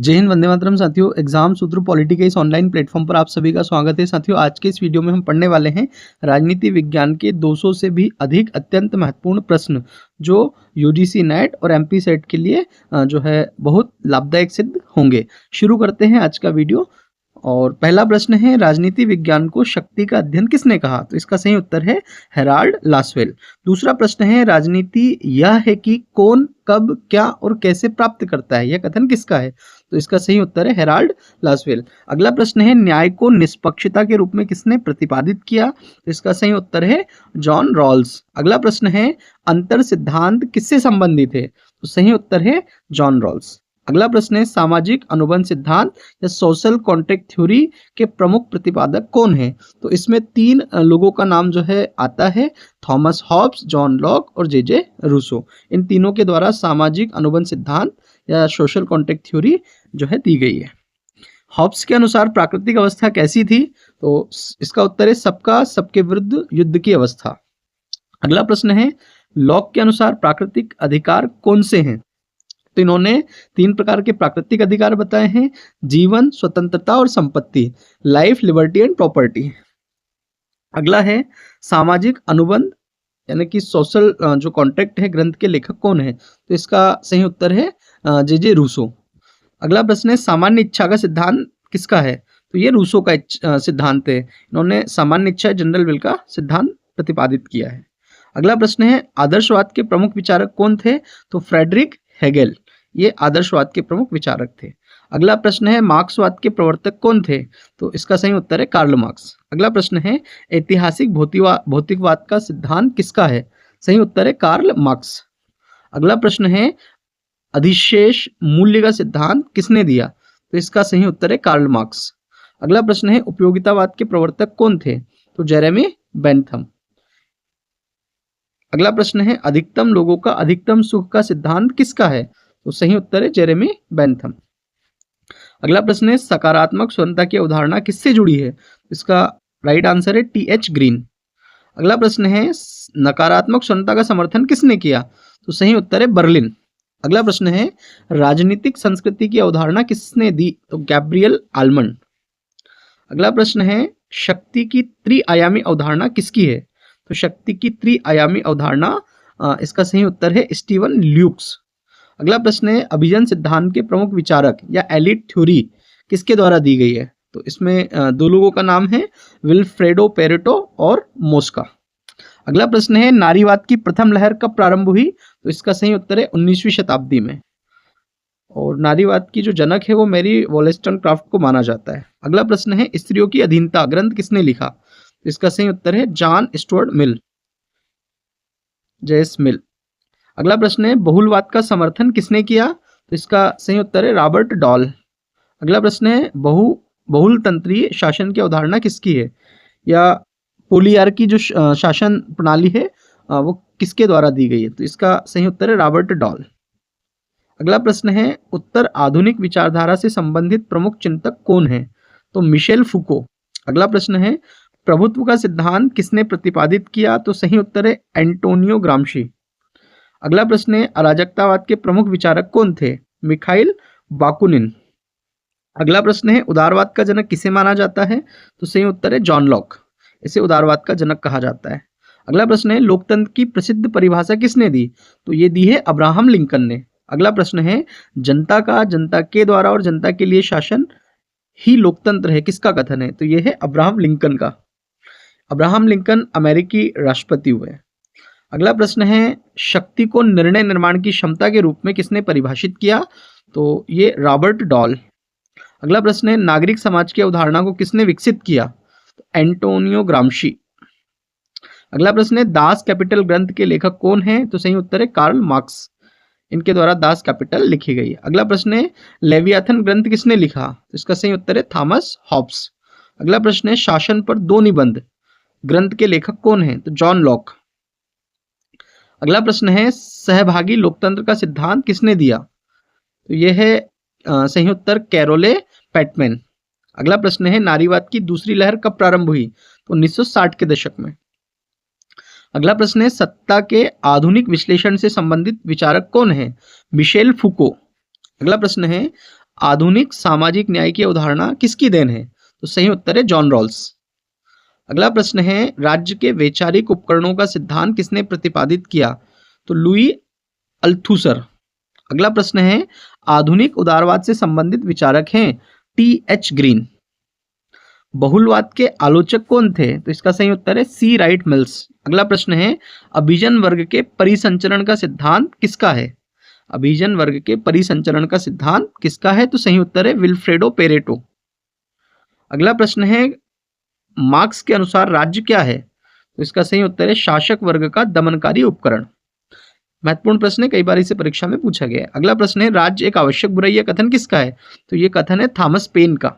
जय हिंद, वंदे मातरम। साथियों, एग्जाम सूत्र पॉलिटी के इस ऑनलाइन प्लेटफॉर्म पर आप सभी का स्वागत है। साथियों, आज के इस वीडियो में हम पढ़ने वाले हैं राजनीति विज्ञान के 200 से भी अधिक अत्यंत महत्वपूर्ण प्रश्न जो यूजीसी नेट और एमपी सेट के लिए जो है बहुत लाभदायक सिद्ध होंगे। शुरू करते हैं आज का वीडियो। और पहला प्रश्न है, राजनीति विज्ञान को शक्ति का अध्ययन किसने कहा? तो इसका सही उत्तर है हेराल्ड लासवेल। दूसरा प्रश्न है, राजनीति यह है कि कौन कब क्या और कैसे प्राप्त करता है, यह कथन किसका है? तो इसका सही उत्तर है हेराल्ड लासवेल। अगला प्रश्न है, न्याय को निष्पक्षता के रूप में किसने प्रतिपादित किया? तो इसका सही उत्तर है जॉन रॉल्स। अगला प्रश्न है, अंतर सिद्धांत किससे संबंधित है? तो सही उत्तर है जॉन रॉल्स। अगला प्रश्न है, सामाजिक अनुबंध सिद्धांत या सोशल कॉन्ट्रैक्ट थ्योरी के प्रमुख प्रतिपादक कौन है? तो इसमें तीन लोगों का नाम जो है आता है, थॉमस हॉब्स, जॉन लॉक और जे रूसो। इन तीनों के द्वारा सामाजिक अनुबंध सिद्धांत या सोशल कॉन्ट्रैक्ट थ्योरी जो है दी गई है। हॉब्स के अनुसार प्राकृतिक अवस्था कैसी थी? तो इसका उत्तर है सबका सबके विरुद्ध युद्ध की अवस्था। अगला प्रश्न है, लॉक के अनुसार प्राकृतिक अधिकार कौन से हैं? तो इन्होंने तीन प्रकार के प्राकृतिक अधिकार बताए हैं, जीवन, स्वतंत्रता और संपत्ति, लाइफ, लिबर्टी एंड प्रॉपर्टी। अगला है, सामाजिक अनुबंध यानी कि सोशल जो कॉन्ट्रैक्ट है ग्रंथ के लेखक कौन है? तो इसका सही उत्तर है जे रूसो। अगला प्रश्न है, सामान्य इच्छा का सिद्धांत किसका है? तो ये रूसो का सिद्धांत है। इन्होंने सामान्य इच्छा जनरल विल का सिद्धांत प्रतिपादित किया है। अगला प्रश्न है, आदर्शवाद के प्रमुख विचारक कौन थे? तो फ्रेडरिक हेगेल, ये आदर्शवाद के प्रमुख विचारक थे। अगला प्रश्न है, मार्क्सवाद के प्रवर्तक कौन थे? तो इसका सही उत्तर है कार्ल मार्क्स। अगला प्रश्न है, ऐतिहासिक भौतिकवाद का सिद्धांत किसका है? सही उत्तर है कार्ल मार्क्स। अगला प्रश्न है, अधिशेष मूल्य का सिद्धांत किसने दिया? तो इसका सही उत्तर है कार्ल मार्क्स। अगला प्रश्न है, उपयोगितावाद के प्रवर्तक कौन थे? तो जेरेमी बेंथम। अगला प्रश्न है, अधिकतम लोगों का अधिकतम सुख का सिद्धांत किसका है? तो सही उत्तर है जेरेमी बेंथम। अगला प्रश्न है, सकारात्मक स्वतंत्रता की अवधारणा किससे जुड़ी है? इसका राइट आंसर है टी.एच. ग्रीन। अगला प्रश्न है, नकारात्मक स्वतंत्रता का समर्थन किसने किया? तो सही उत्तर है बर्लिन। अगला प्रश्न है, राजनीतिक संस्कृति की अवधारणा किसने दी? तो गैब्रियल आलमंड। अगला प्रश्न है, शक्ति की त्रिआयामी अवधारणा किसकी है? तो शक्ति की त्रिआयामी अवधारणा इसका सही उत्तर है स्टीवन ल्यूक्स। अगला प्रश्न है, अभिजन सिद्धांत के प्रमुख विचारक या एलिट थ्योरी किसके द्वारा दी गई है? तो इसमें दो लोगों का नाम है, विल्फ्रेडो पेरेटो और मोस्का। अगला प्रश्न है, नारीवाद की प्रथम लहर कब प्रारंभ हुई? तो इसका सही उत्तर है 19वीं शताब्दी में। और नारीवाद की जो जनक है वो मैरी वॉलेस्टनक्राफ्ट को माना जाता है। अगला प्रश्न है, स्त्रियों की अधीनता ग्रंथ किसने लिखा? तो इसका सही उत्तर है जॉन स्टुअर्ट मिल, जेएस मिल। अगला प्रश्न है, बहुलवाद का समर्थन किसने किया? तो इसका सही उत्तर है रॉबर्ट डॉल। अगला प्रश्न है, बहुलतंत्रीय शासन की अवधारणा किसकी है? या पोलियार्की जो शासन प्रणाली है वो किसके द्वारा दी गई है? तो इसका सही उत्तर है रॉबर्ट डॉल। अगला प्रश्न है, उत्तर आधुनिक विचारधारा से संबंधित प्रमुख चिंतक कौन है? तो मिशेल फुको। अगला प्रश्न है, प्रभुत्व का सिद्धांत किसने प्रतिपादित किया? तो सही उत्तर है एंटोनियो ग्राम्शी। अगला प्रश्न है, अराजकतावाद के प्रमुख विचारक कौन थे? Mikhail Bakunin. अगला प्रश्न है, उदारवाद का जनक किसे माना जाता है? तो सही उत्तर है जॉन लॉक, इसे उदारवाद का जनक कहा जाता है। अगला प्रश्न है, लोकतंत्र की प्रसिद्ध परिभाषा किसने दी? तो ये दी है अब्राहम लिंकन ने। अगला प्रश्न है, जनता का जनता के द्वारा और जनता के लिए शासन ही लोकतंत्र है, किसका कथन है? तो ये है अब्राहम लिंकन का। अब्राहम लिंकन अमेरिकी राष्ट्रपति हुए। अगला प्रश्न है, शक्ति को निर्णय निर्माण की क्षमता के रूप में किसने परिभाषित किया? तो ये रॉबर्ट डॉल। अगला प्रश्न है, नागरिक समाज की अवधारणा को किसने विकसित किया? तो एंटोनियो ग्राम्शी। अगला प्रश्न है, दास कैपिटल ग्रंथ के लेखक कौन है? तो सही उत्तर है कार्ल मार्क्स, इनके द्वारा दास कैपिटल लिखी गई है। अगला प्रश्न है, लेवियाथन ग्रंथ किसने लिखा? तो इसका सही उत्तर है थॉमस हॉब्स। अगला प्रश्न है, शासन पर दो निबंध ग्रंथ के लेखक कौन है? तो जॉन लॉक। अगला प्रश्न है, सहभागी लोकतंत्र का सिद्धांत किसने दिया? तो यह है सही उत्तर कैरोले पैटमैन। अगला प्रश्न है, नारीवाद की दूसरी लहर कब प्रारंभ हुई? तो 1960 के दशक में। अगला प्रश्न है, सत्ता के आधुनिक विश्लेषण से संबंधित विचारक कौन है? मिशेल फुको। अगला प्रश्न है, आधुनिक सामाजिक न्याय की अवधारणा किसकी देन है? तो सही उत्तर है जॉन रॉल्स। अगला प्रश्न है, राज्य के वैचारिक उपकरणों का सिद्धांत किसने प्रतिपादित किया? तो लुई अल्थुसर। अगला प्रश्न है, आधुनिक उदारवाद से संबंधित विचारक हैं टी.एच. ग्रीन। बहुलवाद के आलोचक कौन थे? तो इसका सही उत्तर है सी. Right mills. अगला प्रश्न है, अभिजन वर्ग के परिसंचरण का सिद्धांत किसका है? अभिजन वर्ग के परिसंचरण का सिद्धांत किसका है? तो सही उत्तर है विल्फ्रेडो पेरेटो। अगला प्रश्न है, मार्क्स के अनुसार राज्य क्या है? तो इसका सही उत्तर है शासक वर्ग का दमनकारी उपकरण। महत्वपूर्ण प्रश्न है, कई बार इसे परीक्षा में पूछा गया है। अगला प्रश्न है, राज्य एक आवश्यक बुराई है, कथन किसका है? तो ये कथन है थॉमस पेन का।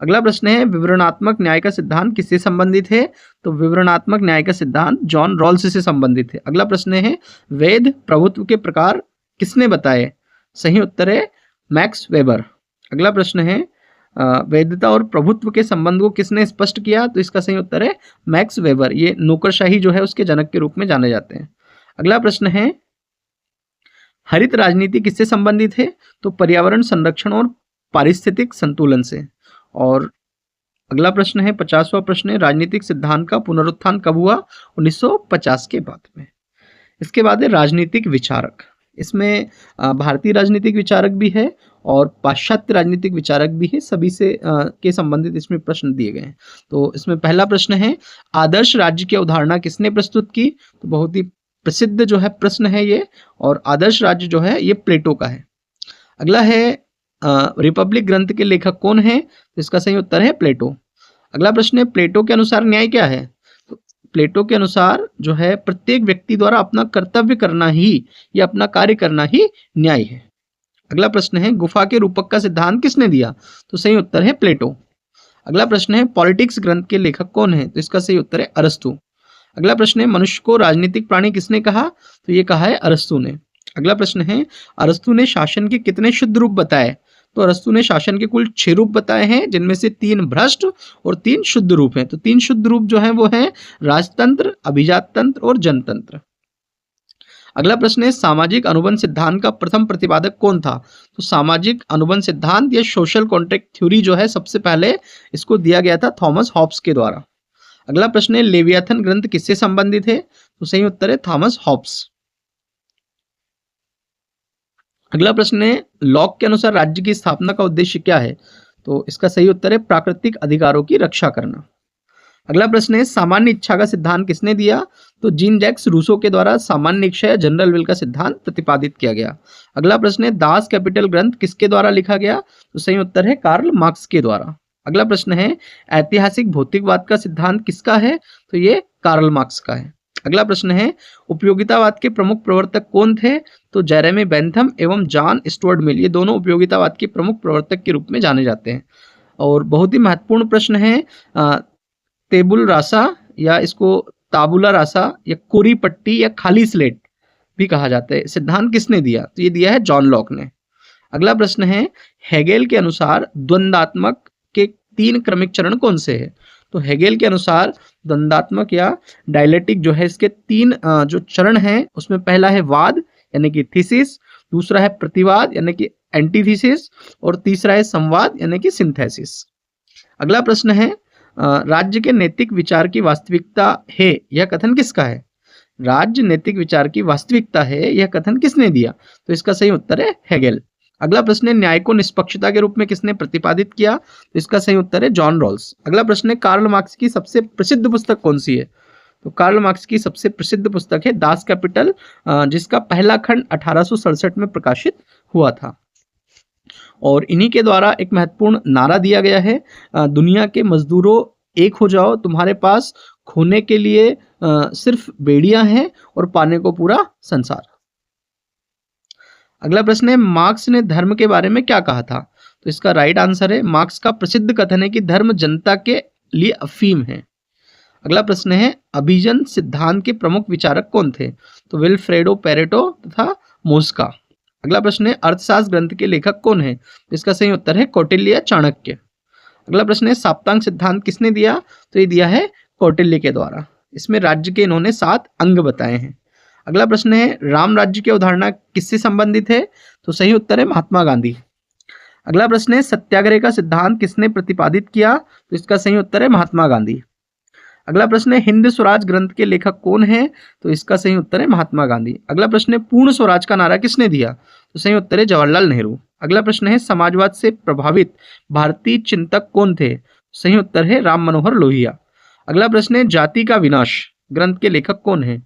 अगला प्रश्न है, विवरणात्मक न्याय का सिद्धांत किससे संबंधित है? तो विवरणात्मक न्याय का सिद्धांत जॉन रॉल्स से संबंधित है। अगला प्रश्न है, वैध प्रभुत्व के प्रकार किसने बताए? सही उत्तर है मैक्स वेबर। अगला प्रश्न है, वैधता और प्रभुत्व के संबंध को किसने स्पष्ट किया? तो इसका सही उत्तर है मैक्स वेबर। ये नौकरशाही जो है उसके जनक के रूप में जाने जाते हैं। अगला प्रश्न है, हरित राजनीति किससे संबंधित है? तो पर्यावरण संरक्षण और पारिस्थितिक संतुलन से। और अगला प्रश्न है 50वां प्रश्न है, राजनीतिक सिद्धांत का पुनरुत्थान कब हुआ? 1950 के बाद में। इसके बाद है राजनीतिक विचारक। इसमें भारतीय राजनीतिक विचारक भी है और पाश्चात्य राजनीतिक विचारक भी है, सभी से के संबंधित इसमें प्रश्न दिए गए हैं। तो इसमें पहला प्रश्न है, आदर्श राज्य की अवधारणा किसने प्रस्तुत की? तो बहुत ही प्रसिद्ध जो है प्रश्न है ये, और आदर्श राज्य जो है ये प्लेटो का है। अगला है, रिपब्लिक ग्रंथ के लेखक कौन है? तो इसका सही उत्तर है प्लेटो। अगला प्रश्न है, प्लेटो के अनुसार न्याय क्या है? तो प्लेटो के अनुसार जो है प्रत्येक व्यक्ति द्वारा अपना कर्तव्य करना ही या अपना कार्य करना ही न्याय है। अगला प्रश्न है, गुफा के रूपक का सिद्धांत किसने दिया? तो सही उत्तर है प्लेटो। अगला प्रश्न है, पॉलिटिक्स ग्रंथ के लेखक कौन है? तो इसका सही उत्तर है अरस्तु। अगला प्रश्न है, मनुष्य को राजनीतिक प्राणी किसने कहा? तो ये कहा है अरस्तु ने। अगला प्रश्न है, अरस्तु ने शासन के कितने शुद्ध रूप बताए? तो अरस्तु ने शासन के कुल 6 रूप बताए हैं, जिनमें से 3 भ्रष्ट और 3 शुद्ध रूप हैं। तो 3 शुद्ध रूप जो है वो है राजतंत्र, अभिजात तंत्र और जनतंत्र। अगला प्रश्न है, सामाजिक अनुबंध सिद्धांत का प्रथम प्रतिपादक कौन था? तो सामाजिक अनुबंध सिद्धांत या सोशल कॉन्ट्रैक्ट थ्योरी जो है सबसे पहले इसको दिया गया था थॉमस हॉब्स के द्वारा। अगला प्रश्न है, लेवियाथन ग्रंथ किससे संबंधित है? तो सही उत्तर है थॉमस हॉब्स। अगला प्रश्न है, लॉक के अनुसार राज्य की स्थापना का उद्देश्य क्या है? तो इसका सही उत्तर है प्राकृतिक अधिकारों की रक्षा करना। अगला प्रश्न है, सामान्य इच्छा का सिद्धांत किसने दिया? तो जीन जैक्स रूसो के द्वारा सामान्य इच्छा या जनरल विल का सिद्धांत प्रतिपादित किया गया। अगला प्रश्न है, दास कैपिटल ग्रंथ किसके द्वारा लिखा गया? तो सही उत्तर है कार्ल मार्क्स के द्वारा। अगला प्रश्न है, ऐतिहासिक भौतिकवाद का सिद्धांत किसका है? तो ये कार्ल मार्क्स का है। अगला प्रश्न है, उपयोगितावाद के प्रमुख प्रवर्तक कौन थे? तो जेरेमी बेंथम एवं जॉन स्टुअर्ट मिल, ये दोनों उपयोगितावाद के प्रमुख प्रवर्तक के रूप में जाने जाते हैं। और बहुत ही महत्वपूर्ण प्रश्न है, टेबुल रासा या इसको ताबुला रासा या कोरी पट्टी या खाली स्लेट भी कहा जाता है, सिद्धांत किसने दिया? तो ये दिया है जॉन लॉक ने। अगला प्रश्न है, हेगेल के अनुसार द्वंद्वात्मक के 3 क्रमिक चरण कौन से है? तो हेगेल के अनुसार द्वंद्वात्मक या डायलेक्टिक जो है इसके 3 जो चरण हैं, उसमें पहला है वाद यानी कि थीसिस, दूसरा है प्रतिवाद यानी कि एंटीथीसिस, और तीसरा है संवाद यानी कि सिंथेसिस। अगला प्रश्न है, राज्य के नैतिक विचार की वास्तविकता है, यह कथन किसका है? राज्य नैतिक विचार की वास्तविकता है, यह कथन किसने दिया? तो इसका सही उत्तर है हेगेल। अगला प्रश्न है, न्याय को निष्पक्षता के रूप में किसने प्रतिपादित किया? तो इसका सही उत्तर है जॉन रॉल्स। अगला प्रश्न है, कार्ल मार्क्स की सबसे प्रसिद्ध पुस्तक कौन सी है? तो कार्ल मार्क्स की सबसे प्रसिद्ध पुस्तक है दास कैपिटल, जिसका पहला खंड 1867 में प्रकाशित हुआ था। और इन्हीं के द्वारा एक महत्वपूर्ण नारा दिया गया है, दुनिया के मजदूरों एक हो जाओ, तुम्हारे पास खोने के लिए सिर्फ बेड़ियां हैं और पाने को पूरा संसार। अगला प्रश्न है, मार्क्स ने धर्म के बारे में क्या कहा था? तो इसका राइट आंसर है, मार्क्स का प्रसिद्ध कथन है कि धर्म जनता के लिए अफीम है। अगला प्रश्न है, अभिजन सिद्धांत के प्रमुख विचारक कौन थे? तो विल्फ्रेडो पेरेटो तथा मोस्का। अगला प्रश्न है, अर्थशास्त्र ग्रंथ के लेखक कौन है? इसका सही उत्तर है कौटिल्य चाणक्य। अगला प्रश्न है, साप्तांग सिद्धांत किसने दिया? तो ये दिया है कौटिल्य के द्वारा। इसमें राज्य के इन्होंने 7 अंग बताए हैं। अगला प्रश्न है, राम राज्य की अवधारणा किससे संबंधित है? तो सही उत्तर है महात्मा गांधी। अगला प्रश्न है सत्याग्रह का सिद्धांत किसने प्रतिपादित किया? तो इसका सही उत्तर है महात्मा गांधी। अगला प्रश्न है हिंद स्वराज ग्रंथ के लेखक कौन है? तो इसका सही उत्तर है महात्मा गांधी। अगला प्रश्न है पूर्ण स्वराज का नारा किसने दिया? तो सही उत्तर है जवाहरलाल नेहरू। अगला प्रश्न है समाजवाद से प्रभावित भारतीय चिंतक कौन थे? सही उत्तर है राम मनोहर लोहिया। अगला प्रश्न है जाति का विनाश ग्रंथ के लेखक कौन है?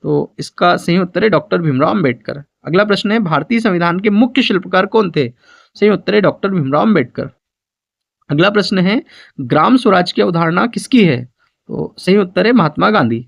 तो इसका सही उत्तर है डॉक्टर भीमराव अम्बेडकर। अगला प्रश्न है भारतीय संविधान के मुख्य शिल्पकार कौन थे? सही उत्तर है डॉक्टर भीमराव अम्बेडकर। अगला प्रश्न है ग्राम स्वराज की अवधारणा किसकी है? तो सही उत्तर है महात्मा गांधी।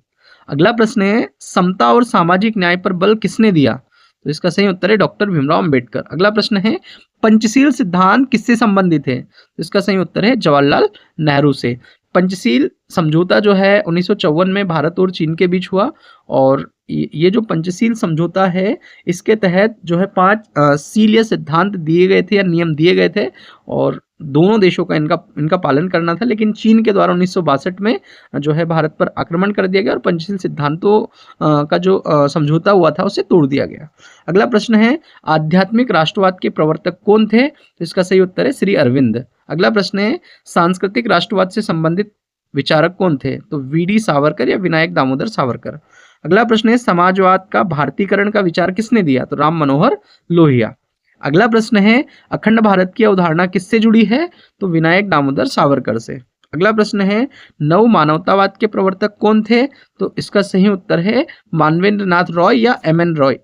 अगला प्रश्न है समता और सामाजिक न्याय पर बल किसने दिया? तो इसका सही उत्तर है डॉक्टर भीमराव अम्बेडकर। अगला प्रश्न है पंचशील सिद्धांत किससे संबंधित है? तो इसका सही उत्तर है जवाहरलाल नेहरू से। पंचशील समझौता जो है 1954 में भारत और चीन के बीच हुआ, और ये जो पंचशील समझौता है इसके तहत जो है 5 शीलीय सिद्धांत दिए गए थे या नियम दिए गए थे, और दोनों देशों का इनका पालन करना था। लेकिन चीन के द्वारा 1962 में जो है भारत पर आक्रमण कर दिया गया और पंचशील सिद्धांतों का जो समझौता हुआ था उसे तोड़ दिया गया। अगला प्रश्न है आध्यात्मिक राष्ट्रवाद के प्रवर्तक कौन थे? तो इसका सही उत्तर है श्री अरविंद। अगला प्रश्न है सांस्कृतिक राष्ट्रवाद से संबंधित विचारक कौन थे? तो वी.डी. सावरकर या विनायक दामोदर सावरकर। अगला प्रश्न है समाजवाद का भारतीकरण का विचार किसने दिया? तो राम मनोहर लोहिया। अगला प्रश्न है अखंड भारत की अवधारणा किससे जुड़ी है? तो विनायक दामोदर सावरकर से। अगला प्रश्न है नव मानवतावाद के प्रवर्तक कौन थे? तो इसका सही उत्तर है मानवेंद्र नाथ रॉय या एम.एन. रॉय।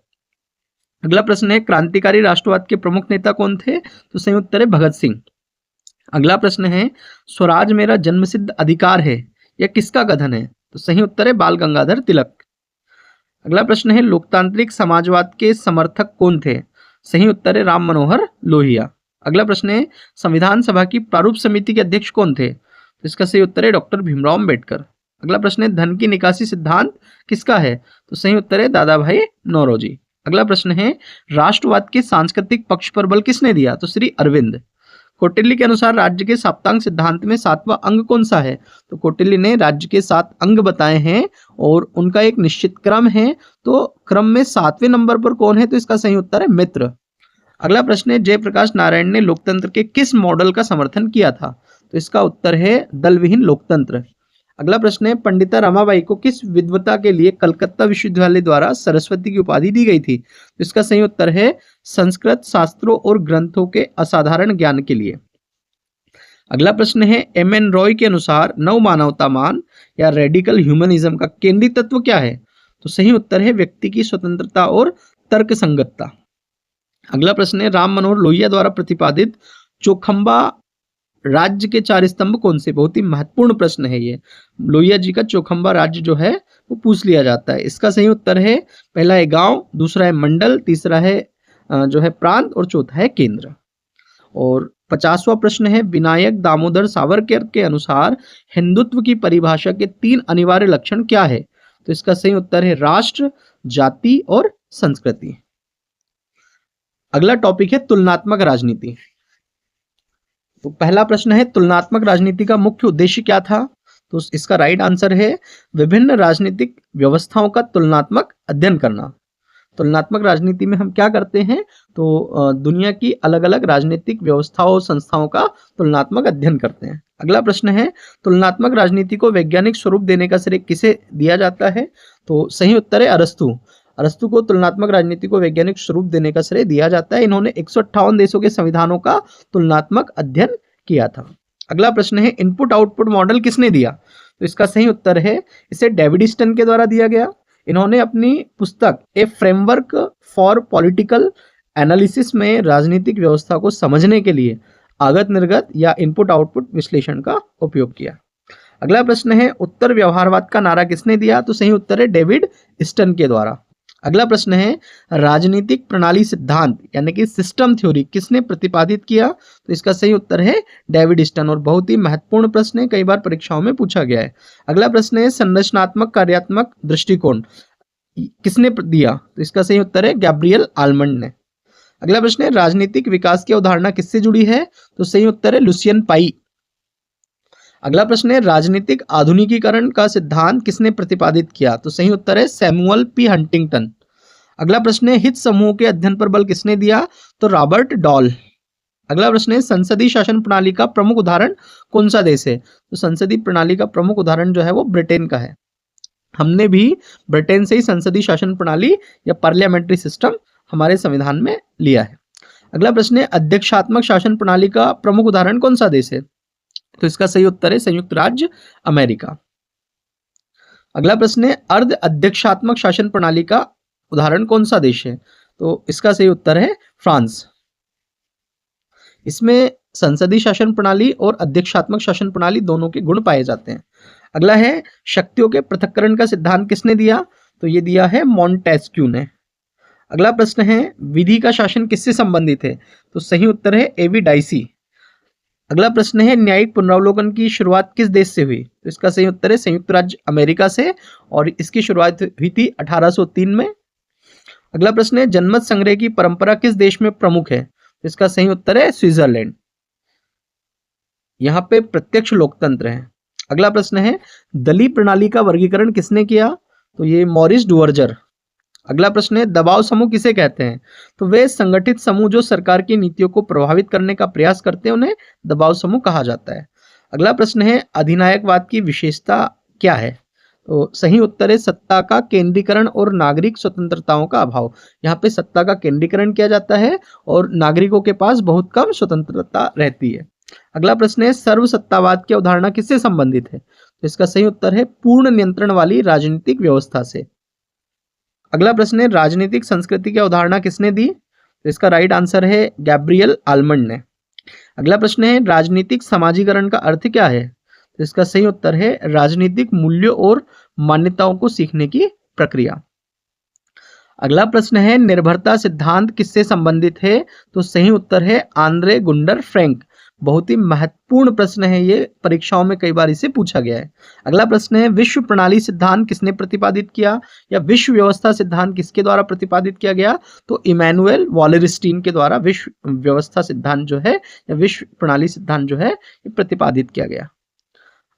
अगला प्रश्न है क्रांतिकारी राष्ट्रवाद के प्रमुख नेता कौन थे? तो सही उत्तर है भगत सिंह। अगला प्रश्न है स्वराज मेरा जन्मसिद्ध अधिकार है यह किसका कथन है? तो सही उत्तर है बाल गंगाधर तिलक। अगला प्रश्न है लोकतांत्रिक समाजवाद के समर्थक कौन थे? सही उत्तर है राम मनोहर लोहिया। अगला प्रश्न है संविधान सभा की प्रारूप समिति के अध्यक्ष कौन थे? तो इसका सही उत्तर है डॉक्टर भीमराव अम्बेडकर। अगला प्रश्न है धन की निकासी सिद्धांत किसका है? तो सही उत्तर है दादा भाई नौरोजी। अगला प्रश्न है राष्ट्रवाद के सांस्कृतिक पक्ष पर बल किसने दिया? तो श्री अरविंद। कौटिल्य के अनुसार राज्य के साप्तांग सिद्धांत में 7वां अंग कौन सा है? तो कौटिल्य ने राज्य के 7 अंग बताए हैं और उनका एक निश्चित क्रम है, तो क्रम में 7वें नंबर पर कौन है? तो इसका सही उत्तर है मित्र। अगला प्रश्न है जयप्रकाश नारायण ने लोकतंत्र के किस मॉडल का समर्थन किया था? तो इसका उत्तर है दल विहीन लोकतंत्र। अगला प्रश्न है पंडिता रमाबाई को किस विद्वता के लिए कलकत्ता विश्वविद्यालय द्वारा सरस्वती की उपाधि दी गई थी? तो इसका सही उत्तर है संस्कृत शास्त्रों और ग्रंथों के असाधारण ज्ञान के लिए। अगला प्रश्न है एम.एन. रॉय के अनुसार नव मानवतावाद या रेडिकल ह्यूमनिज्म का केंद्रीय तत्व क्या है? तो सही उत्तर है व्यक्ति की स्वतंत्रता और तर्क संगतता। अगला प्रश्न है राम मनोहर लोहिया द्वारा प्रतिपादित चौखंबा राज्य के 4 स्तंभ कौन से? बहुत ही महत्वपूर्ण प्रश्न है ये। लोहिया जी का चौखंबा राज्य जो है वो पूछ लिया जाता है। इसका सही उत्तर है पहला है गांव, दूसरा है मंडल, तीसरा है जो है प्रांत और चौथा है केंद्र। और 50वां प्रश्न है विनायक दामोदर सावरकर के अनुसार हिंदुत्व की परिभाषा के 3 अनिवार्य लक्षण क्या है? तो इसका सही उत्तर है राष्ट्र, जाति और संस्कृति। अगला टॉपिक है तुलनात्मक राजनीति। तो पहला प्रश्न है तुलनात्मक राजनीति का मुख्य उद्देश्य क्या था? तो इसका राइट आंसर है विभिन्न राजनीतिक व्यवस्थाओं का तुलनात्मक अध्ययन करना। तुलनात्मक राजनीति में हम क्या करते हैं? तो दुनिया की अलग अलग राजनीतिक व्यवस्थाओं और संस्थाओं का तुलनात्मक अध्ययन करते हैं। अगला प्रश्न है तुलनात्मक राजनीति को वैज्ञानिक स्वरूप देने का श्रेय किसे दिया जाता है? तो सही उत्तर है अरस्तु। अरस्तु को तुलनात्मक राजनीति को वैज्ञानिक स्वरूप देने का श्रेय दिया जाता है। इन्होंने 158 देशों के संविधानों का तुलनात्मक अध्ययन किया था। अगला प्रश्न है इनपुट आउटपुट मॉडल किसने दिया? तो इसका सही उत्तर है इसे डेविड स्टन के द्वारा दिया गया। इन्होंने अपनी पुस्तक ए फ्रेमवर्क फॉर पॉलिटिकल एनालिसिस में राजनीतिक व्यवस्था को समझने के लिए आगत निर्गत या इनपुट आउटपुट विश्लेषण का उपयोग किया। अगला प्रश्न है उत्तर व्यवहारवाद का नारा किसने दिया? तो सही उत्तर है डेविड स्टन के द्वारा। अगला प्रश्न है राजनीतिक प्रणाली सिद्धांत यानी कि सिस्टम थ्योरी किसने प्रतिपादित किया? तो इसका सही उत्तर है डेविड स्टन। और बहुत ही महत्वपूर्ण प्रश्न है, कई बार परीक्षाओं में पूछा गया है। अगला प्रश्न है संरचनात्मक कार्यात्मक दृष्टिकोण किसने दिया? तो इसका सही उत्तर है गैब्रियल आलमंड ने। अगला प्रश्न है राजनीतिक विकास की अवधारणा किससे जुड़ी है? तो सही उत्तर है लुसियन पाई। अगला प्रश्न है राजनीतिक आधुनिकीकरण का सिद्धांत किसने प्रतिपादित किया? तो सही उत्तर है सैमुअल पी हंटिंगटन। अगला प्रश्न है हित समूह के अध्ययन पर बल किसने दिया? तो रॉबर्ट डॉल। अगला प्रश्न है संसदीय शासन प्रणाली का प्रमुख उदाहरण कौन सा देश है? तो संसदीय प्रणाली का प्रमुख उदाहरण जो है वो ब्रिटेन का है। हमने भी ब्रिटेन से ही संसदीय शासन प्रणाली या पार्लियामेंट्री सिस्टम हमारे संविधान में लिया है। अगला प्रश्न है अध्यक्षात्मक शासन प्रणाली का प्रमुख उदाहरण कौन सा देश है? तो इसका सही उत्तर है संयुक्त राज्य अमेरिका। अगला प्रश्न है अर्ध अध्यक्षात्मक शासन प्रणाली का उदाहरण कौन सा देश है? तो इसका सही उत्तर है फ्रांस। इसमें संसदीय शासन प्रणाली और अध्यक्षात्मक शासन प्रणाली दोनों के गुण पाए जाते हैं। अगला है शक्तियों के पृथक्करण का सिद्धांत किसने दिया? तो ये दिया है मॉन्टेस्क्यू ने। अगला प्रश्न है विधि का शासन किससे संबंधित है? तो सही उत्तर है एवी डाइसी। अगला प्रश्न है न्यायिक पुनरावलोकन की शुरुआत किस देश से हुई? तो इसका सही उत्तर है संयुक्त राज्य अमेरिका से, और इसकी शुरुआत हुई थी 1803 में। अगला प्रश्न है जनमत संग्रह की परंपरा किस देश में प्रमुख है? तो इसका सही उत्तर है स्विट्जरलैंड। यहाँ पे प्रत्यक्ष लोकतंत्र है। अगला प्रश्न है दलीय प्रणाली का वर्गीकरण किसने किया? तो ये मॉरिस डुवर्जर। अगला प्रश्न है दबाव समूह किसे कहते हैं? तो वे संगठित समूह जो सरकार की नीतियों को प्रभावित करने का प्रयास करते हैं उन्हें दबाव समूह कहा जाता है। अगला प्रश्न है अधिनायकवाद की विशेषता क्या है? तो सही उत्तर है सत्ता का केंद्रीकरण और नागरिक स्वतंत्रताओं का अभाव। यहाँ पे सत्ता का केंद्रीकरण किया जाता है और नागरिकों के पास बहुत कम स्वतंत्रता रहती है। अगला प्रश्न है सर्वसत्तावाद की अवधारणा किससे संबंधित है? तो इसका सही उत्तर है पूर्ण नियंत्रण वाली राजनीतिक व्यवस्था से। अगला प्रश्न है राजनीतिक संस्कृति की अवधारणा किसने दी? तो इसका राइट आंसर है गैब्रियल आलमंड ने। अगला प्रश्न है राजनीतिक समाजीकरण का अर्थ क्या है? तो इसका सही उत्तर है राजनीतिक मूल्यों और मान्यताओं को सीखने की प्रक्रिया। अगला प्रश्न है निर्भरता सिद्धांत किससे संबंधित है? तो सही उत्तर है आंद्रे गुंडर फ्रैंक। बहुत ही महत्वपूर्ण प्रश्न है ये, परीक्षाओं में कई बार इसे पूछा गया है। अगला प्रश्न है विश्व प्रणाली सिद्धांत किसने प्रतिपादित किया, या विश्व व्यवस्था सिद्धांत किसके द्वारा प्रतिपादित किया गया? तो इमैनुअल वॉलेरस्टीन के द्वारा विश्व व्यवस्था सिद्धांत जो है या विश्व प्रणाली सिद्धांत जो है ये प्रतिपादित किया गया।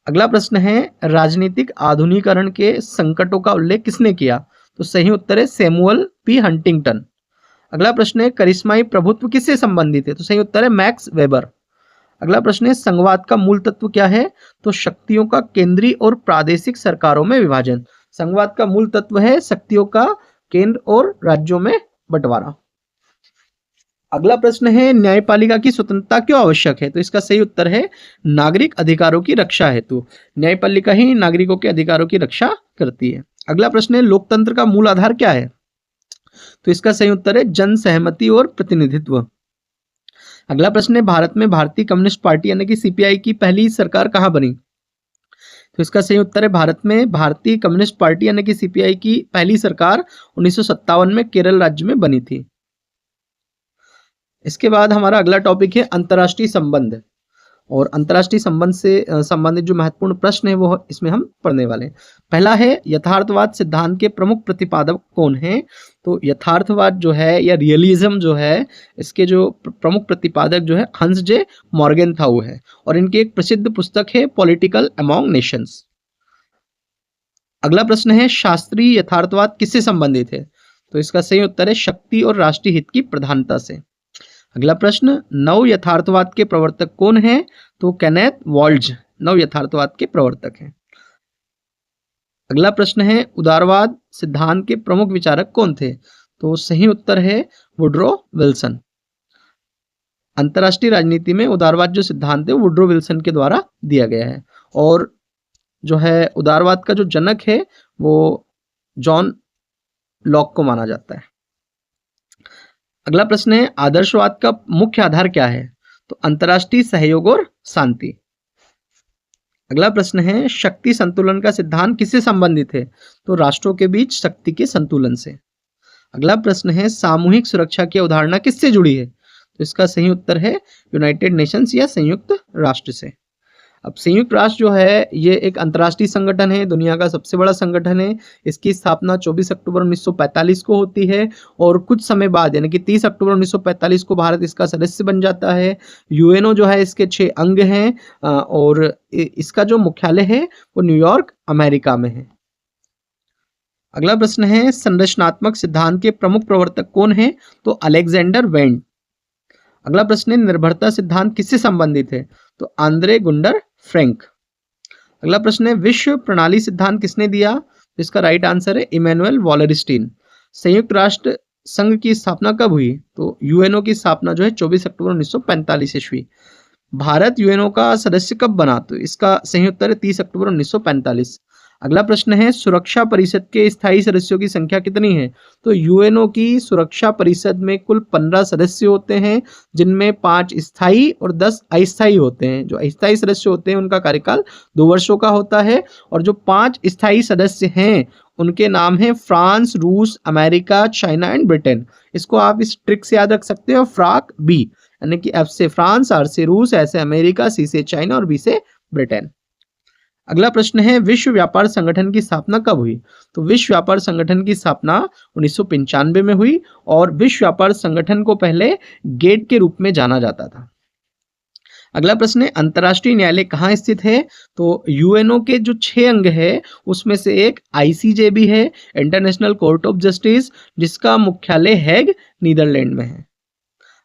अगला प्रश्न है राजनीतिक आधुनिकीकरण के संकटों का उल्लेख किसने किया? तो सही उत्तर है सैमुअल पी हंटिंगटन। अगला प्रश्न है करिश्माई प्रभुत्व किससे संबंधित है? तो सही उत्तर है मैक्स वेबर। अगला प्रश्न है संघवाद का मूल तत्व क्या है? तो शक्तियों का केंद्रीय और प्रादेशिक सरकारों में विभाजन। संघवाद का मूल तत्व है शक्तियों का केंद्र और राज्यों में बंटवारा। अगला प्रश्न है न्यायपालिका की स्वतंत्रता क्यों आवश्यक है? तो इसका सही उत्तर है नागरिक अधिकारों की रक्षा हेतु। न्यायपालिका ही नागरिकों के अधिकारों की रक्षा करती है। अगला प्रश्न है लोकतंत्र का मूल आधार क्या है? तो इसका सही उत्तर है जन सहमति और प्रतिनिधित्व। अगला प्रश्न है भारत में भारतीय कम्युनिस्ट पार्टी यानी कि सीपीआई की पहली सरकार कहाँ बनी? तो इसका सही उत्तर है भारत में भारतीय कम्युनिस्ट पार्टी यानी कि सीपीआई की पहली सरकार 1957 में केरल राज्य में बनी थी। इसके बाद हमारा अगला टॉपिक है अंतर्राष्ट्रीय संबंध, और अंतर्राष्ट्रीय संबंध से संबंधित जो महत्वपूर्ण प्रश्न है वो इसमें हम पढ़ने वाले हैं। पहला है यथार्थवाद सिद्धांत के प्रमुख प्रतिपादक कौन हैं? तो यथार्थवाद जो है या रियलिज्म जो है इसके जो प्रमुख प्रतिपादक जो है हंस जे मॉर्गेनथाउ है, और इनकी एक प्रसिद्ध पुस्तक है पॉलिटिकल अमॉन्ग नेशंस। अगला प्रश्न है शास्त्रीय यथार्थवाद किससे संबंधित है? तो इसका सही उत्तर है शक्ति और राष्ट्रीय हित की प्रधानता से। अगला प्रश्न नव यथार्थवाद के प्रवर्तक कौन हैं? तो केनेथ वॉल्ज नव यथार्थवाद के प्रवर्तक हैं। अगला प्रश्न है उदारवाद सिद्धांत के प्रमुख विचारक कौन थे? तो सही उत्तर है वुड्रो विल्सन। अंतरराष्ट्रीय राजनीति में उदारवाद जो सिद्धांत है वुड्रो विल्सन के द्वारा दिया गया है, और जो है उदारवाद का जो जनक है वो जॉन लॉक को माना जाता है। अगला प्रश्न है आदर्शवाद का मुख्य आधार क्या है? तो अंतर्राष्ट्रीय सहयोग और शांति। अगला प्रश्न है शक्ति संतुलन का सिद्धांत किससे संबंधित है? तो राष्ट्रों के बीच शक्ति के संतुलन से। अगला प्रश्न है सामूहिक सुरक्षा की अवधारणा किससे जुड़ी है? तो इसका सही उत्तर है यूनाइटेड नेशंस या संयुक्त राष्ट्र से। अब संयुक्त राष्ट्र जो है ये एक अंतर्राष्ट्रीय संगठन है, दुनिया का सबसे बड़ा संगठन है। इसकी स्थापना 24 अक्टूबर 1945 को होती है, और कुछ समय बाद यानी कि 30 अक्टूबर 1945 को भारत इसका सदस्य बन जाता है। यूएनओ जो है इसके 6 अंग हैं, और इसका जो मुख्यालय है वो न्यूयॉर्क अमेरिका में है। अगला प्रश्न है संरचनात्मक सिद्धांत के प्रमुख प्रवर्तक कौन है? तो अलेक्जेंडर वेंट। अगला प्रश्न है निर्भरता सिद्धांत किससे संबंधित है? तो आंद्रे गुंडर फ्रैंक। अगला प्रश्न है विश्व प्रणाली सिद्धांत किसने दिया? इसका राइट आंसर है इमैनुअल वॉलरस्टीन। संयुक्त राष्ट्र संघ की स्थापना कब हुई? तो यूएनओ की स्थापना जो है 24 अक्टूबर 1945 ईस्वी। भारत यूएनओ का सदस्य कब बना? तो इसका सही उत्तर है 30 अक्टूबर 1945। अगला प्रश्न है सुरक्षा परिषद के स्थायी सदस्यों की संख्या कितनी है? तो यूएनओ की सुरक्षा परिषद में कुल 15 सदस्य होते हैं, जिनमें 5 स्थायी और 10 अस्थायी होते हैं। जो अस्थायी सदस्य होते हैं उनका कार्यकाल 2 वर्षों का होता है, और जो 5 स्थायी सदस्य हैं उनके नाम है फ्रांस, रूस, अमेरिका, चाइना एंड ब्रिटेन। इसको आप इस ट्रिक से याद रख सकते हो, फ्राक बी, यानी कि एफ से फ्रांस, आर से रूस, ए से अमेरिका, सी से चाइना और बी से ब्रिटेन। अगला प्रश्न है विश्व व्यापार संगठन की स्थापना कब हुई? तो विश्व व्यापार संगठन की स्थापना 1995 में हुई, और विश्व व्यापार संगठन को पहले गेट के रूप में जाना जाता था। अगला प्रश्न है अंतर्राष्ट्रीय न्यायालय कहाँ स्थित है? तो यूएनओ के जो 6 अंग है उसमें से एक आईसीजे भी है, इंटरनेशनल कोर्ट ऑफ जस्टिस, जिसका मुख्यालय हैग नीदरलैंड में है।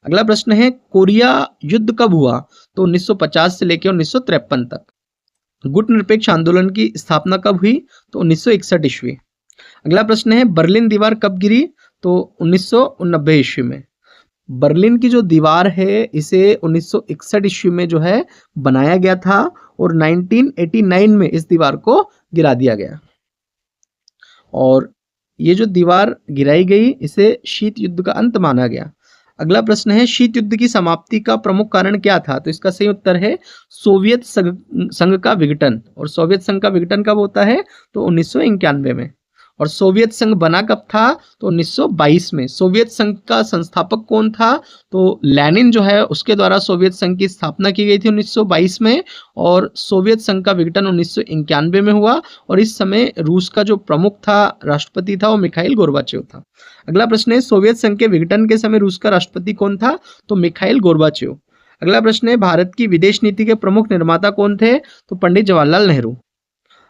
अगला प्रश्न है कोरिया युद्ध कब हुआ? तो 1950 से लेकर 1953 तक। गुट निरपेक्ष आंदोलन की स्थापना कब हुई? तो 1961 ईस्वी। अगला प्रश्न है बर्लिन दीवार कब गिरी? तो 1989 ईस्वी में। बर्लिन की जो दीवार है इसे 1961 ईस्वी में जो है बनाया गया था, और 1989 में इस दीवार को गिरा दिया गया। और ये जो दीवार गिराई गई इसे शीत युद्ध का अंत माना गया। अगला प्रश्न है शीत युद्ध की समाप्ति का प्रमुख कारण क्या था? तो इसका सही उत्तर है सोवियत संघ का विघटन। और सोवियत संघ का विघटन कब होता है? तो 1991 में। और सोवियत संघ बना कब था? तो 1922 में। सोवियत संघ का संस्थापक कौन था? तो लेनिन जो है उसके द्वारा सोवियत संघ की स्थापना की गई थी 1922 में, और सोवियत संघ का विघटन 1991 में हुआ, और इस समय रूस का जो प्रमुख था, राष्ट्रपति था, वो मिखाइल गोर्बाचेव था। अगला प्रश्न है सोवियत संघ के विघटन के समय रूस का राष्ट्रपति कौन था? तो मिखाइल गोर्बाचेव। अगला प्रश्न है भारत की विदेश नीति के प्रमुख निर्माता कौन थे? तो पंडित जवाहरलाल नेहरू।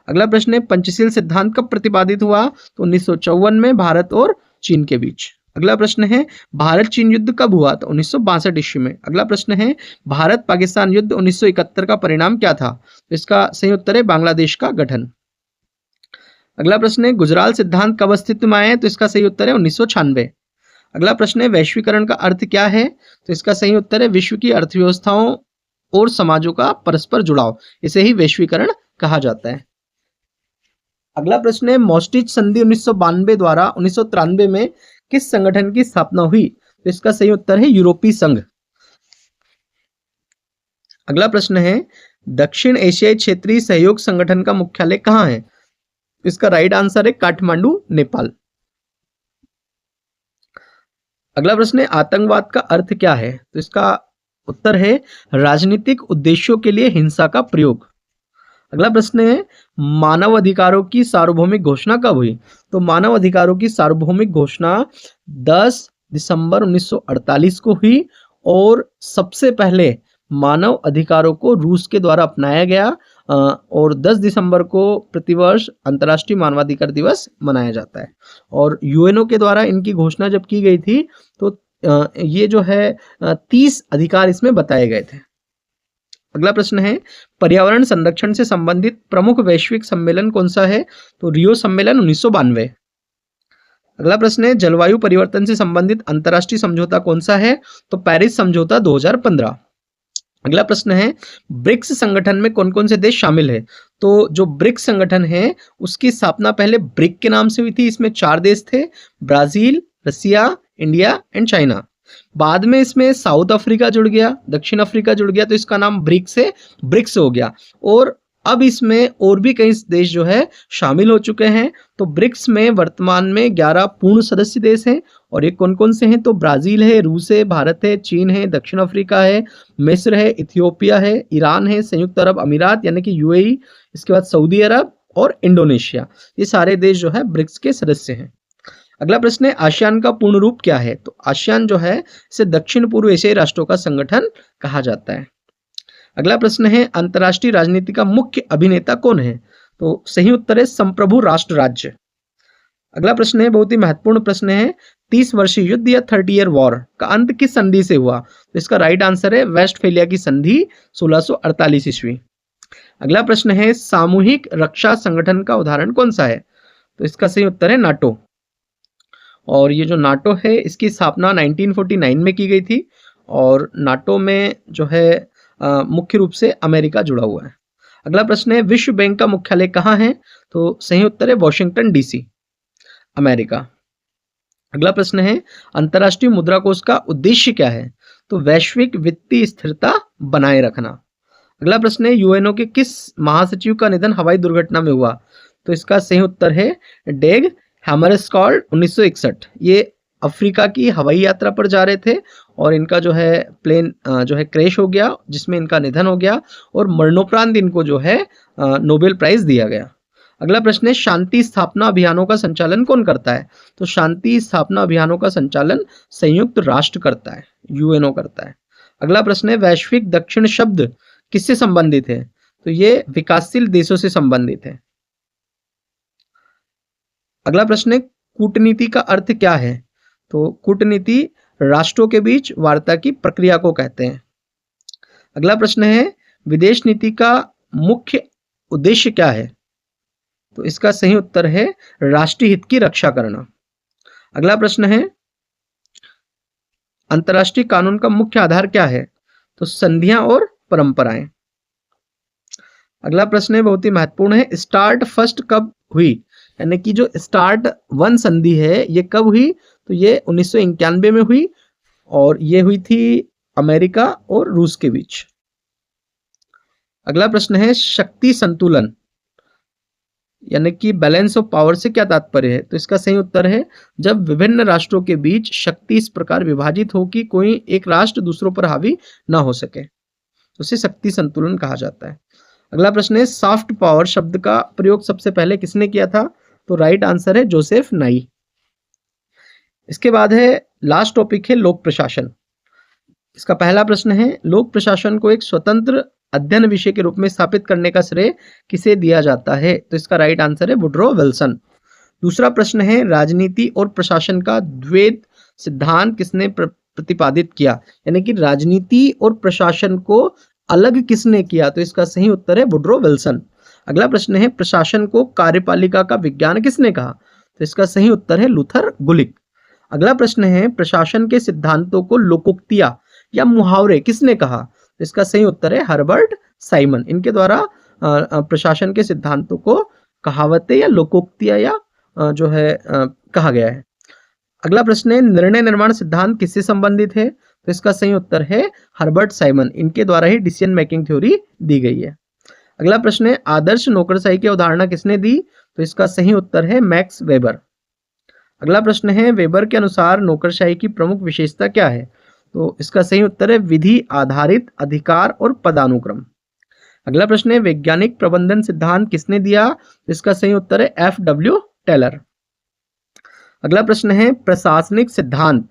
अगला प्रश्न है पंचशील सिद्धांत कब प्रतिपादित हुआ? तो 1954 में भारत और चीन के बीच। अगला प्रश्न है भारत चीन युद्ध कब हुआ? तो 1962 ईस्वी में। अगला प्रश्न है भारत पाकिस्तान युद्ध 1971 का परिणाम क्या था? तो इसका सही उत्तर है बांग्लादेश का गठन। अगला प्रश्न है गुजराल सिद्धांत कब अस्तित्व में आए हैं? तो इसका सही उत्तर है 1996। अगला प्रश्न है वैश्वीकरण का अर्थ क्या है? तो इसका सही उत्तर है विश्व की अर्थव्यवस्थाओं और समाजों का परस्पर जुड़ाव, इसे ही वैश्वीकरण कहा जाता है। अगला प्रश्न है मॉस्ट्रिच संधि 1992 द्वारा 1993 में किस संगठन की स्थापना हुई? तो इसका सही उत्तर है यूरोपीय संघ। अगला प्रश्न है दक्षिण एशियाई क्षेत्रीय सहयोग संगठन का मुख्यालय कहाँ है? इसका राइट आंसर है काठमांडू, नेपाल। अगला प्रश्न है आतंकवाद का अर्थ क्या है? तो इसका उत्तर है राजनीतिक उद्देश्यों के लिए हिंसा का प्रयोग। अगला प्रश्न है मानव अधिकारों की सार्वभौमिक घोषणा कब हुई? तो मानव अधिकारों की सार्वभौमिक घोषणा 10 दिसंबर 1948 को हुई, और सबसे पहले मानव अधिकारों को रूस के द्वारा अपनाया गया, और 10 दिसंबर को प्रतिवर्ष अंतर्राष्ट्रीय मानवाधिकार दिवस मनाया जाता है। और यूएनओ के द्वारा इनकी घोषणा जब की गई थी तो ये जो है 30 अधिकार इसमें बताए गए थे। अगला प्रश्न है पर्यावरण संरक्षण से संबंधित प्रमुख वैश्विक सम्मेलन कौन सा है? तो रियो सम्मेलन 1992। अगला प्रश्न है जलवायु परिवर्तन से संबंधित अंतर्राष्ट्रीय समझौता कौन सा है? तो पेरिस समझौता 2015। अगला प्रश्न है ब्रिक्स संगठन में कौन कौन से देश शामिल है? तो जो ब्रिक्स संगठन है उसकी स्थापना पहले ब्रिक के नाम से हुई थी। इसमें 4 देश थे, Brazil, Russia, India and China. बाद में इसमें साउथ अफ्रीका जुड़ गया, दक्षिण अफ्रीका जुड़ गया, तो इसका नाम ब्रिक्स से ब्रिक्स हो गया। और अब इसमें और भी कई देश जो है शामिल हो चुके हैं। तो ब्रिक्स में वर्तमान में 11 पूर्ण सदस्य देश हैं, और ये कौन कौन से हैं? तो ब्राजील है, रूस है, भारत है, चीन है, दक्षिण अफ्रीका है, मिस्र है, इथियोपिया है, ईरान है, संयुक्त अरब अमीरात यानी कि यूएई, इसके बाद सऊदी अरब और इंडोनेशिया। ये सारे देश जो है ब्रिक्स के सदस्य हैं। अगला प्रश्न है आसियान का पूर्ण रूप क्या है? तो आसियान जो है इसे दक्षिण पूर्व एशियाई राष्ट्रों का संगठन कहा जाता है। अगला प्रश्न है अंतर्राष्ट्रीय राजनीति का मुख्य अभिनेता कौन है? तो सही उत्तर है संप्रभु राष्ट्र राज्य। अगला प्रश्न है, बहुत ही महत्वपूर्ण प्रश्न है, 30 वर्षीय युद्ध या 30 ईयर वॉर का अंत किस संधि से हुआ? तो इसका राइट आंसर है वेस्टफेलिया की संधि 1648 ईस्वी। अगला प्रश्न है, सामूहिक रक्षा संगठन का उदाहरण कौन सा है? तो इसका सही उत्तर है नाटो। और ये जो नाटो है इसकी स्थापना 1949 में की गई थी और नाटो में जो है मुख्य रूप से अमेरिका जुड़ा हुआ है। अगला प्रश्न है, विश्व बैंक का मुख्यालय कहाँ है? तो सही उत्तर है वॉशिंगटन डीसी, अमेरिका। अगला प्रश्न है, अंतर्राष्ट्रीय मुद्रा कोष का उद्देश्य क्या है? तो वैश्विक वित्तीय स्थिरता बनाए रखना। अगला प्रश्न है, यूएनओ के किस महासचिव का निधन हवाई दुर्घटना में हुआ? तो इसका सही उत्तर है डेग हैमरस्कॉल्ड 1961। ये अफ्रीका की हवाई यात्रा पर जा रहे थे और इनका जो है प्लेन जो है क्रैश हो गया, जिसमें इनका निधन हो गया और मरणोपरांत इनको जो है नोबेल प्राइज दिया गया। अगला प्रश्न है, शांति स्थापना अभियानों का संचालन कौन करता है? तो शांति स्थापना अभियानों का संचालन संयुक्त राष्ट्र करता है, यूएनओ करता है। अगला प्रश्न है, वैश्विक दक्षिण शब्द किससे संबंधित है? तो ये विकासशील देशों से संबंधित है। अगला प्रश्न है, कूटनीति का अर्थ क्या है? तो कूटनीति राष्ट्रों के बीच वार्ता की प्रक्रिया को कहते हैं। अगला प्रश्न है, विदेश नीति का मुख्य उद्देश्य क्या है? तो इसका सही उत्तर है राष्ट्रीय हित की रक्षा करना। अगला प्रश्न है, अंतर्राष्ट्रीय कानून का मुख्य आधार क्या है? तो संधियां और परंपराएं। अगला प्रश्न है, बहुत ही महत्वपूर्ण है, स्टार्ट फर्स्ट कब हुई? यानी कि जो स्टार्ट वन संधि है ये कब हुई? तो ये 1991 में हुई और ये हुई थी अमेरिका और रूस के बीच। अगला प्रश्न है, शक्ति संतुलन यानी कि बैलेंस ऑफ पावर से क्या तात्पर्य है? तो इसका सही उत्तर है जब विभिन्न राष्ट्रों के बीच शक्ति इस प्रकार विभाजित हो कि कोई एक राष्ट्र दूसरों पर हावी ना हो सके, उसे शक्ति संतुलन कहा जाता है। अगला प्रश्न है, सॉफ्ट पावर शब्द का प्रयोग सबसे पहले किसने किया था? तो राइट आंसर है जोसेफ नाई। इसके बाद है लास्ट टॉपिक है लोक प्रशासन। इसका पहला प्रश्न है, लोक प्रशासन को एक स्वतंत्र अध्ययन विषय के रूप में स्थापित करने का श्रेय किसे दिया जाता है? तो इसका राइट आंसर है वुड्रो विल्सन। दूसरा प्रश्न है, राजनीति और प्रशासन का द्वैत सिद्धांत किसने प्रतिपादित किया? यानी कि राजनीति और प्रशासन को अलग किसने किया? तो इसका सही उत्तर है वुड्रो विल्सन। अगला प्रश्न है, प्रशासन को कार्यपालिका का विज्ञान किसने कहा? तो इसका सही उत्तर है लूथर गुलिक। अगला प्रश्न है, प्रशासन के सिद्धांतों को लोकोक्तियां या मुहावरे किसने कहा? तो इसका सही उत्तर है हर्बर्ट साइमन। इनके द्वारा प्रशासन के सिद्धांतों को कहावतें या लोकोक्तियां या जो है कहा गया है। अगला प्रश्न है, निर्णय निर्माण सिद्धांत किससे संबंधित है? तो इसका सही उत्तर है हर्बर्ट साइमन। इनके द्वारा ही डिसीजन मेकिंग थ्योरी दी गई है। अगला प्रश्न है, आदर्श नौकरशाही की अवधारणा किसने दी? तो इसका सही उत्तर है मैक्स वेबर। अगला प्रश्न है, वेबर के अनुसार नौकरशाही की प्रमुख विशेषता क्या है? तो इसका सही उत्तर है विधि आधारित अधिकार और पदानुक्रम। अगला प्रश्न है, वैज्ञानिक प्रबंधन सिद्धांत किसने दिया? तो इसका सही उत्तर है एफ.डब्ल्यू. टेलर। अगला प्रश्न है, प्रशासनिक सिद्धांत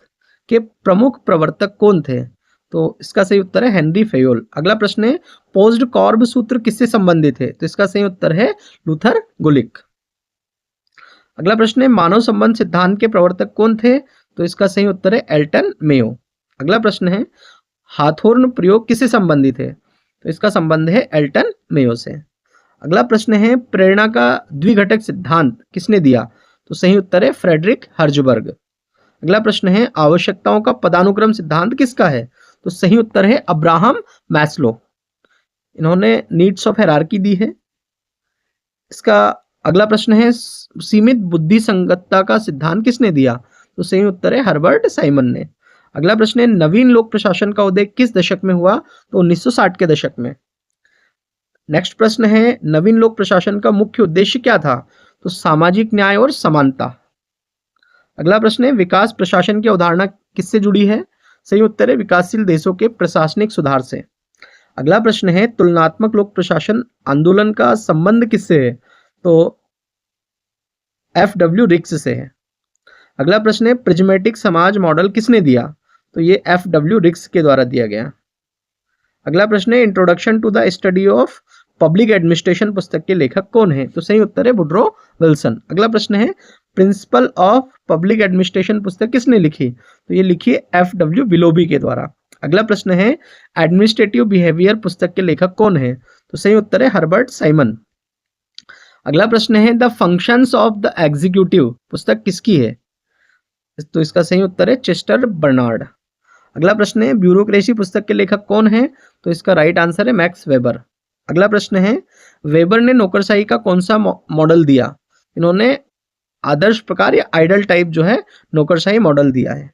के प्रमुख प्रवर्तक कौन थे? तो इसका सही उत्तर है हेनरी फेयोल। अगला प्रश्न है, पोज्ड कॉर्ब सूत्र किससे संबंधित है? तो इसका सही उत्तर है लूथर गुलिक। अगला प्रश्न है, मानव संबंध सिद्धांत के प्रवर्तक कौन थे? तो इसका सही उत्तर है एल्टन मेयो। अगला प्रश्न है, हाथोर्न प्रयोग किससे संबंधित है? तो इसका संबंध है एल्टन मेयो से। अगला प्रश्न है, प्रेरणा का द्विघटक सिद्धांत किसने दिया? तो सही उत्तर है फ्रेडरिक हर्जबर्ग। अगला प्रश्न है, आवश्यकताओं का पदानुक्रम सिद्धांत किसका है? तो सही उत्तर है अब्राहम मैस्लो। इन्होंने नीड्स ऑफ हायरार्की दी है। इसका अगला प्रश्न है, सीमित बुद्धि संगतता का सिद्धांत किसने दिया? तो सही उत्तर है हर्बर्ट साइमन ने। अगला प्रश्न है, नवीन लोक प्रशासन का उदय किस दशक में हुआ? तो 1960 के दशक में। नेक्स्ट प्रश्न है, नवीन लोक प्रशासन का मुख्य उद्देश्य क्या था? तो सामाजिक न्याय और समानता। अगला प्रश्न है, विकास प्रशासन की अवधारणा किससे जुड़ी है? सही उत्तर है विकासशील देशों के प्रशासनिक सुधार से। अगला प्रश्न है, तुलनात्मक लोक प्रशासन आंदोलन का संबंध किससे है? तो एफ.डब्ल्यू. रिक्स से है। अगला प्रश्न है, प्रिज्मेटिक समाज मॉडल किसने दिया? तो ये एफ.डब्ल्यू. रिक्स के द्वारा दिया गया। अगला प्रश्न है, introduction to the study of public administration पुस्तक के लेखक कौन है? तो सही उत्तर है वुड्रो विल्सन। अगला प्रश्न है, प्रिंसिपल ऑफ पब्लिक एडमिनिस्ट्रेशन पुस्तक किसने लिखी? तो ये लिखी है F.W. विलोबी के द्वारा। अगला प्रश्न है एडमिनिस्ट्रेटिव बिहेवियर पुस्तक के लेखक कौन है? तो सही उत्तर है हर्बर्ट साइमन। अगला प्रश्न है the functions of the executive पुस्तक किसकी है? तो इसका सही उत्तर है चेस्टर बर्नार्ड। अगला प्रश्न है ब्यूरोक्रेसी पुस्तक के लेखक कौन है? तो इसका राइट आंसर है मैक्स वेबर। अगला प्रश्न है वेबर ने नौकरशाही का कौन सा मॉडल दिया? इन्होंने आदर्श प्रकार या आइडल टाइप जो है नौकरशाही मॉडल दिया है।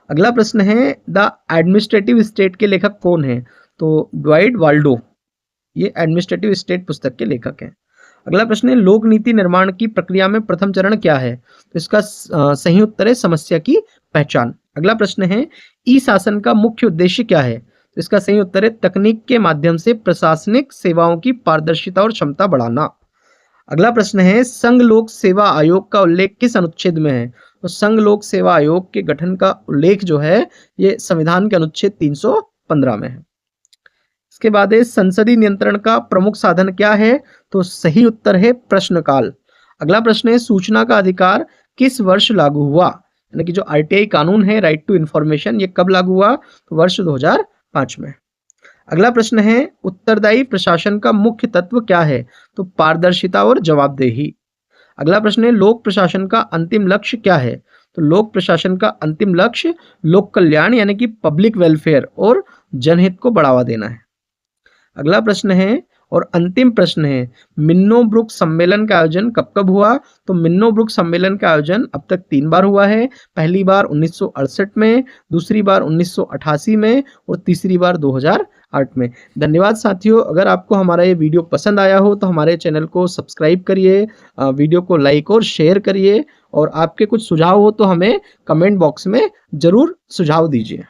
अगला प्रश्न है द एडमिनिस्ट्रेटिव स्टेट के लेखक कौन है? तो ड्वाइट वाल्डो ये एडमिनिस्ट्रेटिव स्टेट पुस्तक के लेखक हैं। अगला प्रश्न है लोक नीति निर्माण की प्रक्रिया में प्रथम चरण क्या है? तो इसका सही उत्तर है समस्या की पहचान। अगला प्रश्न है ई शासन का मुख्य उद्देश्य क्या है? तो इसका सही उत्तर है तकनीक के माध्यम से प्रशासनिक सेवाओं की पारदर्शिता और क्षमता बढ़ाना। अगला प्रश्न है संघ लोक सेवा आयोग का उल्लेख किस अनुच्छेद में है? तो संघ लोक सेवा आयोग के गठन का उल्लेख जो है ये संविधान के अनुच्छेद 315 में है। इसके बाद है संसदीय नियंत्रण का प्रमुख साधन क्या है? तो सही उत्तर है प्रश्नकाल। अगला प्रश्न है सूचना का अधिकार किस वर्ष लागू हुआ? यानी कि जो आरटीआई कानून है राइट टू इंफॉर्मेशन ये कब लागू हुआ? तो वर्ष 2005 में। अगला प्रश्न है उत्तरदायी प्रशासन का मुख्य तत्व क्या है? तो पारदर्शिता और जवाबदेही। अगला प्रश्न है लोक प्रशासन का अंतिम लक्ष्य क्या है? तो लोक प्रशासन का अंतिम लक्ष्य लोक कल्याण यानी कि पब्लिक वेलफेयर और जनहित को बढ़ावा देना है। अगला प्रश्न है और अंतिम प्रश्न है मिन्नो ब्रुक सम्मेलन का आयोजन कब कब हुआ? तो मिन्नो ब्रुक सम्मेलन का आयोजन अब तक 3 बार हुआ है। पहली बार 1968 में, दूसरी बार 1988 में और तीसरी बार 2008 में। धन्यवाद साथियों, अगर आपको हमारा ये वीडियो पसंद आया हो तो हमारे चैनल को सब्सक्राइब करिए, वीडियो को लाइक और शेयर करिए और आपके कुछ सुझाव हो तो हमें कमेंट बॉक्स में ज़रूर सुझाव दीजिए।